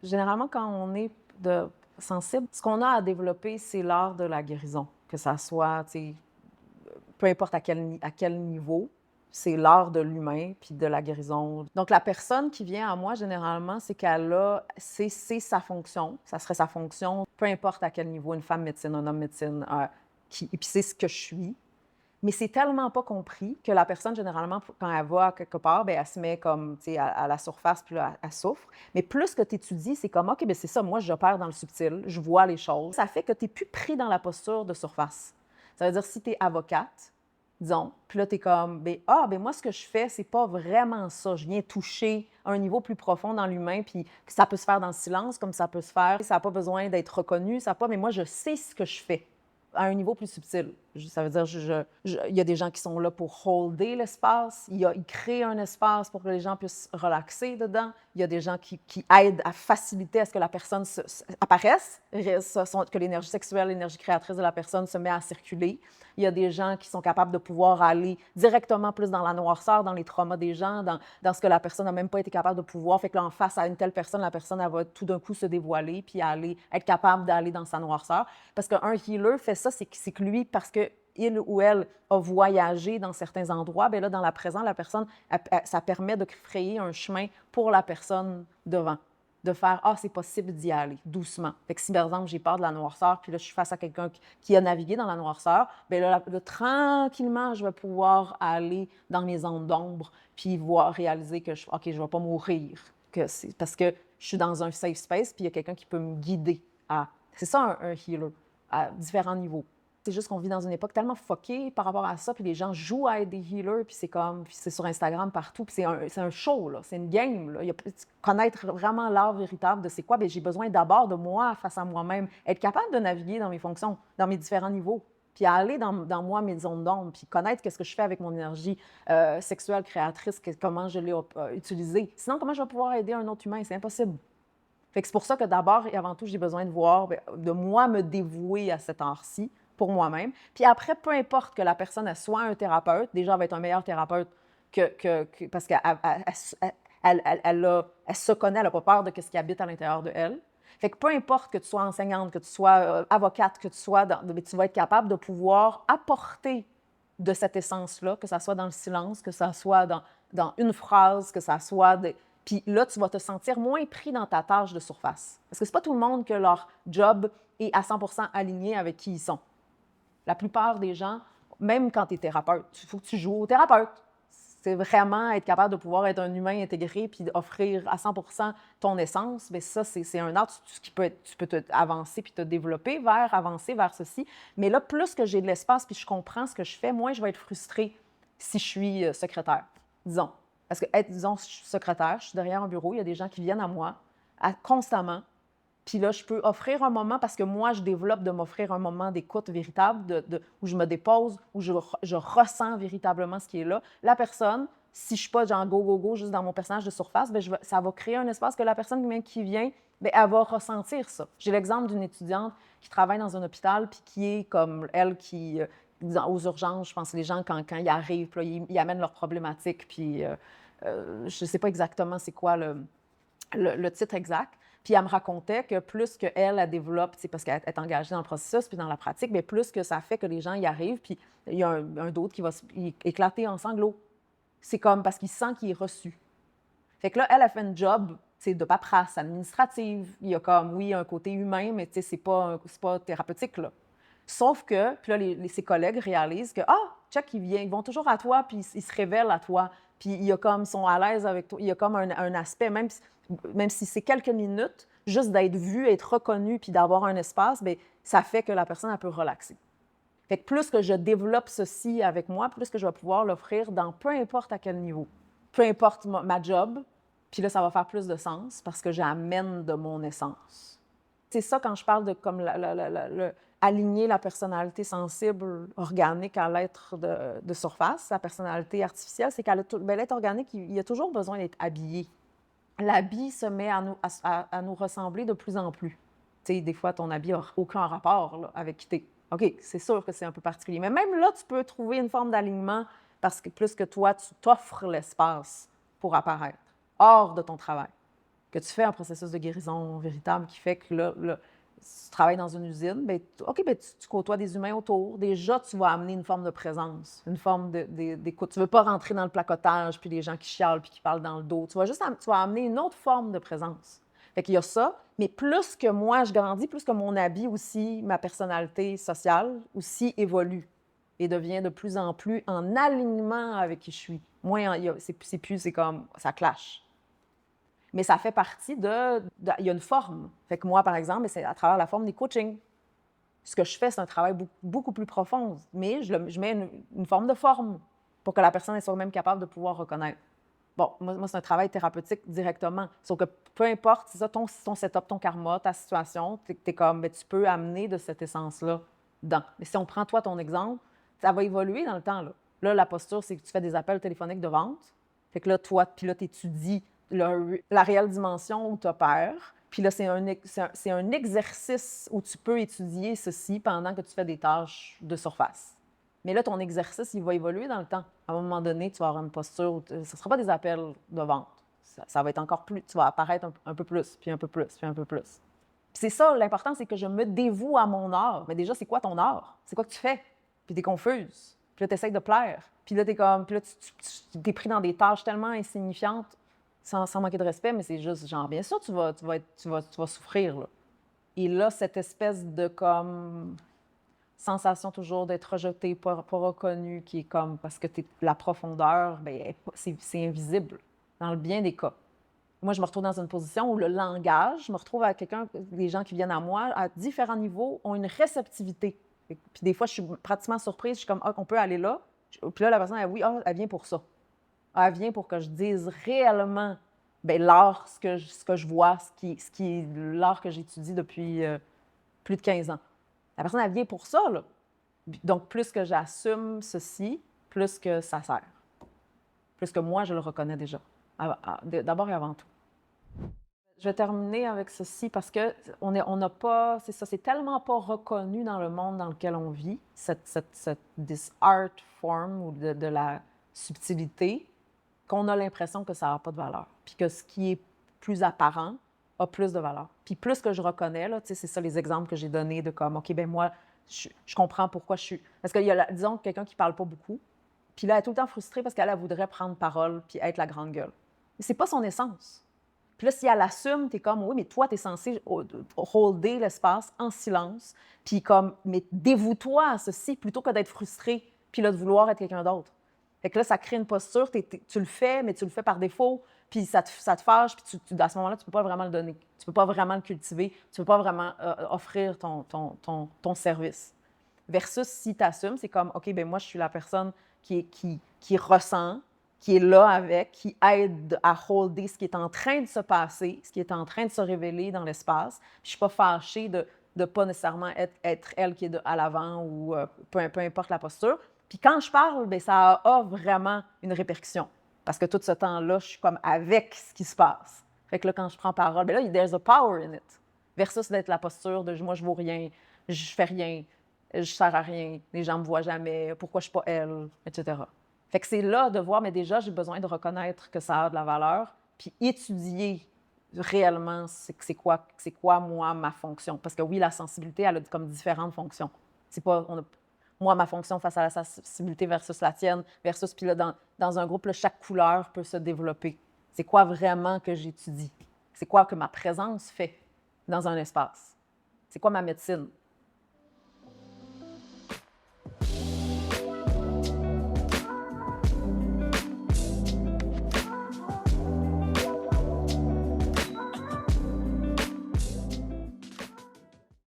Généralement, quand on est sensible, ce qu'on a à développer, c'est l'art de la guérison, que ça soit, tu sais, peu importe à quel niveau, c'est l'art de l'humain puis de la guérison. Donc la personne qui vient à moi, généralement, c'est qu'elle a c'est sa fonction, ça serait sa fonction, peu importe à quel niveau, une femme médecine, un homme médecine, et puis c'est ce que je suis. Mais c'est tellement pas compris que la personne, généralement, quand elle va quelque part, bien, elle se met comme, tu sais, à la surface, puis là, elle souffre. Mais plus que tu étudies, c'est comme, OK, bien, c'est ça, moi, j'opère dans le subtil, je vois les choses. Ça fait que tu n'es plus pris dans la posture de surface. Ça veut dire, si tu es avocate, disons, puis là, tu es comme, ben, ben, moi, ce que je fais, c'est pas vraiment ça. Je viens toucher un niveau plus profond dans l'humain, puis ça peut se faire dans le silence, comme ça peut se faire. Ça n'a pas besoin d'être reconnu, ça pas, mais moi, je sais ce que je fais à un niveau plus subtil. Ça veut dire, il y a des gens qui sont là pour holder l'espace. Ils créent un espace pour que les gens puissent relaxer dedans. Il y a des gens qui aident à faciliter à ce que la personne apparaisse, que l'énergie sexuelle, l'énergie créatrice de la personne se met à circuler. Il y a des gens qui sont capables de pouvoir aller directement plus dans la noirceur, dans les traumas des gens, dans ce que la personne n'a même pas été capable de pouvoir. Fait que là, en face à une telle personne, la personne, elle va tout d'un coup se dévoiler puis être capable d'aller dans sa noirceur. Parce qu'un healer fait ça, c'est que lui, parce que il ou elle a voyagé dans certains endroits, bien là, dans la présent, la personne, ça permet de frayer un chemin pour la personne devant. De faire, c'est possible d'y aller, doucement. Fait que si, par exemple, j'ai peur de la noirceur, puis là, je suis face à quelqu'un qui a navigué dans la noirceur, bien là, tranquillement, je vais pouvoir aller dans mes zones d'ombre, puis réaliser que, OK, je ne vais pas mourir. Parce que je suis dans un safe space, puis il y a quelqu'un qui peut me guider à. C'est ça, un healer, à différents niveaux. C'est juste qu'on vit dans une époque tellement fuckée par rapport à ça, puis les gens jouent à être des healers, puis c'est sur Instagram partout, puis c'est un show, là, c'est une game, là. Connaître vraiment l'art véritable de c'est quoi, bien, j'ai besoin d'abord de moi face à moi-même, être capable de naviguer dans mes fonctions, dans mes différents niveaux, puis aller dans moi, mes zones d'ombre, puis connaître qu'est-ce que je fais avec mon énergie sexuelle créatrice, comment je l'ai utilisée. Sinon, comment je vais pouvoir aider un autre humain? C'est impossible. Fait que c'est pour ça que d'abord et avant tout, j'ai besoin de voir, de moi me dévouer à cet art-ci pour moi-même. Puis après, peu importe que la personne elle soit un thérapeute, déjà, elle va être un meilleur thérapeute parce qu'elle se connaît, elle n'a pas peur de ce qui habite à l'intérieur de elle. Fait que peu importe que tu sois enseignante, que tu sois avocate, que tu sois tu vas être capable de pouvoir apporter de cette essence-là, que ça soit dans le silence, que ça soit dans une phrase, que ça soit puis là, tu vas te sentir moins pris dans ta tâche de surface. Parce que c'est pas tout le monde que leur job est à 100% aligné avec qui ils sont. La plupart des gens, même quand tu es thérapeute, il faut que tu joues au thérapeute. C'est vraiment être capable de pouvoir être un humain intégré puis offrir à 100% ton essence. Bien, ça, c'est un art tu peux avancer puis te développer avancer vers ceci. Mais là, plus que j'ai de l'espace puis je comprends ce que je fais, moins je vais être frustrée si je suis secrétaire, disons. Parce que, disons, je suis secrétaire, je suis derrière un bureau, il y a des gens qui viennent à moi constamment. Puis là, je peux offrir un moment, parce que moi, je développe de m'offrir un moment d'écoute véritable, où je me dépose, où je ressens véritablement ce qui est là. La personne, si je ne suis pas genre go, go, go, juste dans mon personnage de surface, bien, ça va créer un espace que la personne qui vient, bien, elle va ressentir ça. J'ai l'exemple d'une étudiante qui travaille dans un hôpital, puis qui est comme elle qui, aux urgences, je pense que les gens, quand ils arrivent, là, ils amènent leurs problématiques, puis je ne sais pas exactement c'est quoi le titre exact. Puis elle me racontait que plus qu'elle, elle développe, parce qu'elle est engagée dans le processus puis dans la pratique, bien plus que ça fait que les gens y arrivent, puis il y a un d'autre qui va éclater en sanglots. C'est comme parce qu'il sent qu'il est reçu. Fait que là, elle a fait une job de paperasse administrative. Il y a comme, oui, un côté humain, mais c'est pas thérapeutique, là. Sauf que, puis là, ses collègues réalisent que, check, ils vont toujours à toi, puis ils se révèlent à toi. Puis il y a comme, ils sont à l'aise avec toi. Il y a comme un aspect, même si c'est quelques minutes, juste d'être vu, être reconnu, puis d'avoir un espace, bien, ça fait que la personne, elle peut relaxer. Fait que plus que je développe ceci avec moi, plus que je vais pouvoir l'offrir dans peu importe à quel niveau. Peu importe ma job, puis là, ça va faire plus de sens parce que j'amène de mon essence. C'est ça quand je parle de comme aligner la personnalité sensible organique à l'être de surface, la personnalité artificielle, c'est l'être organique, il a toujours besoin d'être habillé. L'habit se met à nous ressembler de plus en plus. Tu sais, des fois, ton habit n'a aucun rapport là, avec qui t'es. OK, c'est sûr que c'est un peu particulier. Mais même là, tu peux trouver une forme d'alignement parce que plus que toi, tu t'offres l'espace pour apparaître hors de ton travail. que tu fais un processus de guérison véritable qui fait que là, tu travailles dans une usine, bien, OK, bien, tu côtoies des humains autour. Déjà, tu vas amener une forme de présence, une forme d'écoute. Tu ne veux pas rentrer dans le placotage, puis les gens qui chialent, puis qui parlent dans le dos. Tu vas amener une autre forme de présence. Fait qu'il y a ça, mais plus que moi, je grandis, plus que mon habit aussi, ma personnalité sociale aussi évolue et devient de plus en plus en alignement avec qui je suis. Moins, c'est comme, ça clash. Mais ça fait partie il y a une forme. Fait que moi, par exemple, c'est à travers la forme des coachings. Ce que je fais, c'est un travail beaucoup plus profond, mais je mets une forme de forme pour que la personne soit même capable de pouvoir reconnaître. Bon, moi c'est un travail thérapeutique directement. Sauf que peu importe, c'est ça, ton setup, ton karma, ta situation, t'es comme, ben, tu peux amener de cette essence-là dedans. Mais si on prend toi ton exemple, ça va évoluer dans le temps. Là, la posture, c'est que tu fais des appels téléphoniques de vente. Fait que là, toi, puis là, tu étudies la réelle dimension où tu opères. Puis là, c'est un exercice où tu peux étudier ceci pendant que tu fais des tâches de surface. Mais là, ton exercice, il va évoluer dans le temps. À un moment donné, tu vas avoir une posture où ce ne sera pas des appels de vente. Ça va être encore plus, tu vas apparaître un peu plus, puis un peu plus, puis un peu plus. Puis c'est ça, l'important, c'est que je me dévoue à mon art. Mais déjà, c'est quoi ton art? C'est quoi que tu fais? Puis t'es confuse. Puis là, t'essayes de plaire. Puis là, puis là, t'es pris dans des tâches tellement insignifiantes, sans manquer de respect, mais c'est juste, genre, bien sûr, tu vas souffrir, là. Et là, cette espèce de, comme, sensation toujours d'être rejeté, pas reconnu, qui est comme, parce que la profondeur, bien, c'est invisible, dans le bien des cas. Moi, je me retrouve dans une position où le langage, je me retrouve avec des gens qui viennent à moi, à différents niveaux, ont une réceptivité. Puis des fois, je suis pratiquement surprise, je suis comme, ah, on peut aller là. Puis là, la personne, elle, oui, ah, elle vient pour ça. Ah, elle vient pour que je dise réellement, bien, l'art, ce que je vois, ce qui est l'art que j'étudie depuis plus de 15 ans. La personne, elle vient pour ça, là. Donc, plus que j'assume ceci, plus que ça sert. Plus que moi, je le reconnais déjà. D'abord et avant tout. Je vais terminer avec ceci parce que on n'a pas, c'est ça, c'est tellement pas reconnu dans le monde dans lequel on vit, this art form ou de la subtilité, qu'on a l'impression que ça n'a pas de valeur. Puis que ce qui est plus apparent a plus de valeur. Puis plus que je reconnais, là, tu sais, c'est ça les exemples que j'ai donnés de comme, OK, ben moi, je comprends pourquoi je suis. Parce qu'il y a, disons, quelqu'un qui ne parle pas beaucoup, puis là, elle est tout le temps frustrée parce qu'elle voudrait prendre parole puis être la grande gueule. Mais c'est pas son essence. Puis là, si elle assume, t'es comme, oui, mais toi, t'es censé holder l'espace en silence, puis comme, mais dévoue-toi à ceci plutôt que d'être frustré, puis là, de vouloir être quelqu'un d'autre. Fait que là, ça crée une posture, tu le fais, mais tu le fais par défaut, puis ça te fâche, puis à ce moment-là, tu ne peux pas vraiment le donner. Tu ne peux pas vraiment le cultiver, tu ne peux pas vraiment offrir ton service. Versus si tu assumes, c'est comme, OK, ben moi, je suis la personne qui ressent, qui est là avec, qui aide à holder ce qui est en train de se passer, ce qui est en train de se révéler dans l'espace. Puis je ne suis pas fâchée de ne pas nécessairement être elle qui est à l'avant ou peu importe la posture. Puis quand je parle, bien, ça a vraiment une répercussion. Parce que tout ce temps-là, je suis comme avec ce qui se passe. Fait que là, quand je prends parole, bien là, there's a power in it. Versus d'être la posture de moi, je vaux rien, je fais rien, je sers à rien, les gens me voient jamais, pourquoi je suis pas elle, etc. Fait que c'est là de voir, mais déjà, j'ai besoin de reconnaître que ça a de la valeur, puis étudier réellement c'est quoi, moi, ma fonction. Parce que oui, la sensibilité, elle a comme différentes fonctions. C'est pas, moi, ma fonction face à la sensibilité versus la tienne, versus, puis là, dans un groupe, là, chaque couleur peut se développer. C'est quoi vraiment que j'étudie? C'est quoi que ma présence fait dans un espace? C'est quoi ma médecine?